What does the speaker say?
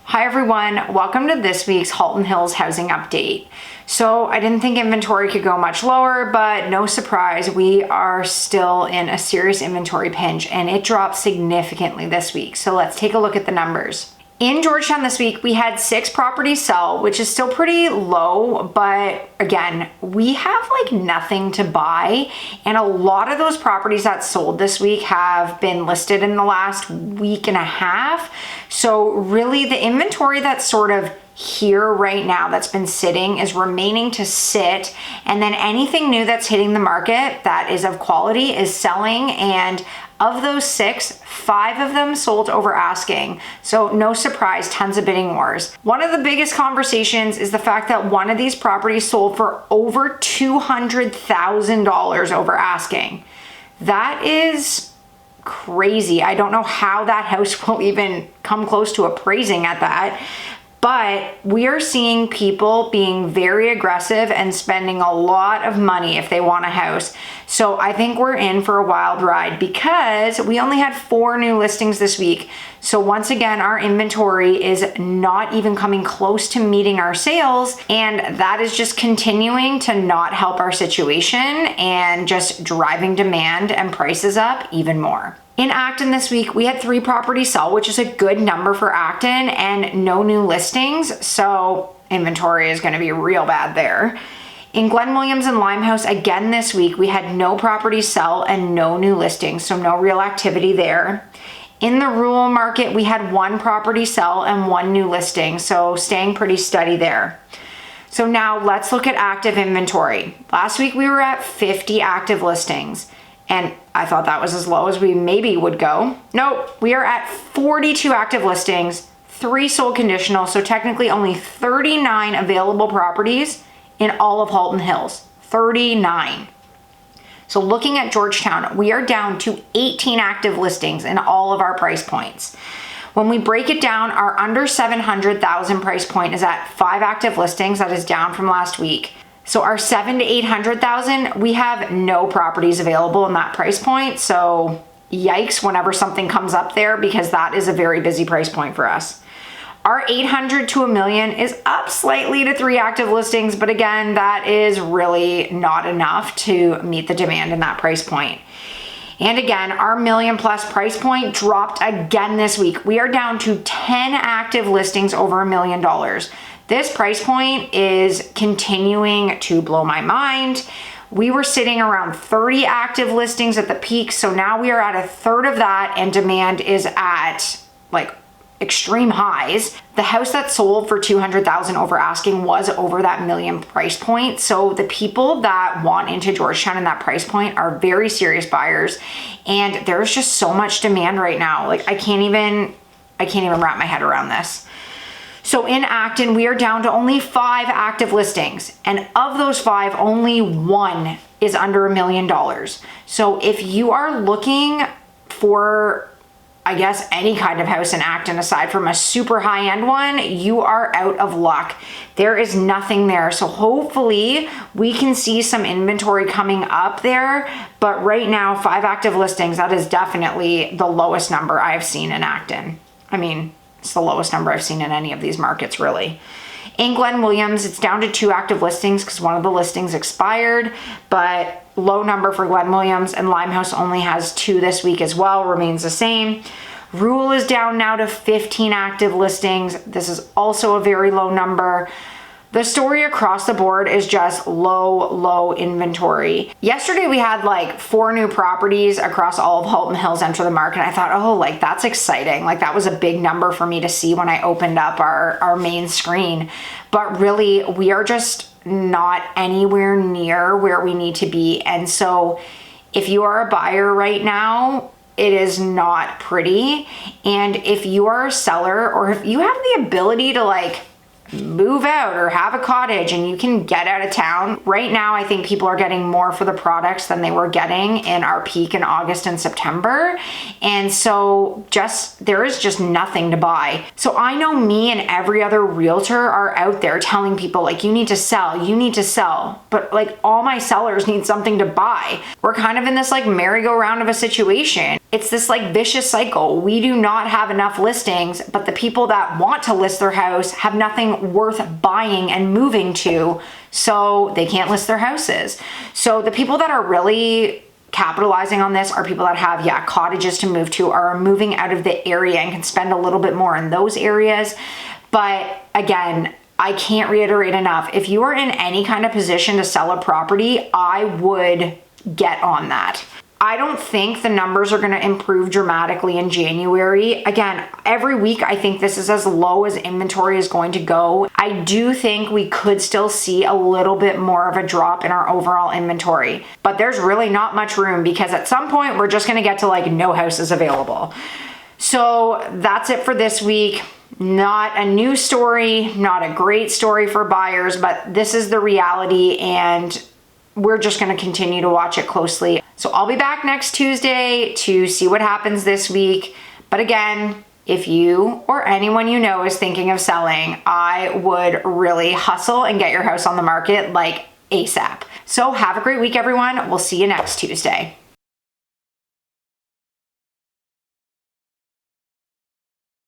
Hi everyone, welcome to this week's Halton Hills housing update. So I didn't think inventory could go much lower, but no surprise, we are still in a serious inventory pinch and it dropped significantly this week. So let's take a look at the numbers. In Georgetown this week, we had 6 properties sell, which is still pretty low, but again, we have like nothing to buy. And a lot of those properties that sold this week have been listed in the last week and a half. So really the inventory that's sort of here right now that's been sitting is remaining to sit, and then anything new that's hitting the market that is of quality is selling. And of those 6, 5 of them sold over asking. So no surprise, tons of bidding wars. One of the biggest conversations is the fact that one of these properties sold for over $200,000 over asking. That is crazy. I don't know how that house will even come close to appraising at that. But we are seeing people being very aggressive and spending a lot of money if they want a house. So I think we're in for a wild ride because we only had 4 new listings this week. So once again, our inventory is not even coming close to meeting our sales, and that is just continuing to not help our situation and just driving demand and prices up even more. In Acton this week, we had 3 properties sell, which is a good number for Acton, and no new listings. So inventory is going to be real bad there. In Glen Williams and Limehouse, again this week, we had no properties sell and no new listings. So no real activity there. In the rural market, we had 1 property sell and 1 new listing. So staying pretty steady there. So now let's look at active inventory. Last week, we were at 50 active listings. And I thought that was as low as we maybe would go. Nope, we are at 42 active listings, 3 sold conditional, so technically only 39 available properties in all of Halton Hills. 39. So looking at Georgetown, we are down to 18 active listings in all of our price points. When we break it down, our under 700,000 price point is at 5 active listings. That is down from last week. So our 700,000 to 800,000, we have no properties available in that price point. So yikes whenever something comes up there, because that is a very busy price point for us. Our 800 to $1 million is up slightly to 3 active listings, but again, that is really not enough to meet the demand in that price point. And again, our $1 million+ price point dropped again this week. We are down to 10 active listings over $1 million. This price point is continuing to blow my mind. We were sitting around 30 active listings at the peak, so now we are at a third of that, and demand is at like extreme highs. The house that sold for $200,000 over asking was over that $1 million price point. So the people that want into Georgetown in that price point are very serious buyers, and there's just so much demand right now. Like I can't even wrap my head around this. So in Acton, we are down to only 5 active listings, and of those 5, only 1 is under $1 million. So if you are looking for, I guess, any kind of house in Acton aside from a super high-end one, you are out of luck. There is nothing there. So hopefully we can see some inventory coming up there. But right now, 5 active listings, that is definitely the lowest number I've seen in Acton. I mean, it's the lowest number I've seen in any of these markets, really. In Glen Williams, it's down to 2 active listings because one of the listings expired, but low number for Glen Williams, and Limehouse only has 2 this week as well, remains the same. Rural is down now to 15 active listings. This is also a very low number. The story across the board is just low inventory. Yesterday we had like 4 new properties across all of Halton Hills enter the market. I thought, oh, like that's exciting. Like that was a big number for me to see when I opened up our main screen. But really, we are just not anywhere near where we need to be. And so if you are a buyer right now, it is not pretty. And if you are a seller, or if you have the ability to like move out or have a cottage and you can get out of town. Right now, I think people are getting more for the products than they were getting in our peak in August and September. And so there is just nothing to buy. So I know me and every other realtor are out there telling people like, you need to sell, but like all my sellers need something to buy. We're kind of in this like merry-go-round of a situation. it's this like vicious cycle. We do not have enough listings, but the people that want to list their house have nothing worth buying and moving to, so they can't list their houses. So the people that are really capitalizing on this are people that have, cottages to move to, are moving out of the area and can spend a little bit more in those areas. But again, I can't reiterate enough, if you are in any kind of position to sell a property, I would get on that. I don't think the numbers are going to improve dramatically in January. Again, every week I think this is as low as inventory is going to go. I do think we could still see a little bit more of a drop in our overall inventory, but there's really not much room because at some point we're just going to get to like no houses available. So that's it for this week. Not a new story, not a great story for buyers, but this is the reality and we're just going to continue to watch it closely. So I'll be back next Tuesday to see what happens this week. But again, if you or anyone you know is thinking of selling, I would really hustle and get your house on the market like ASAP. So have a great week, everyone. We'll see you next Tuesday.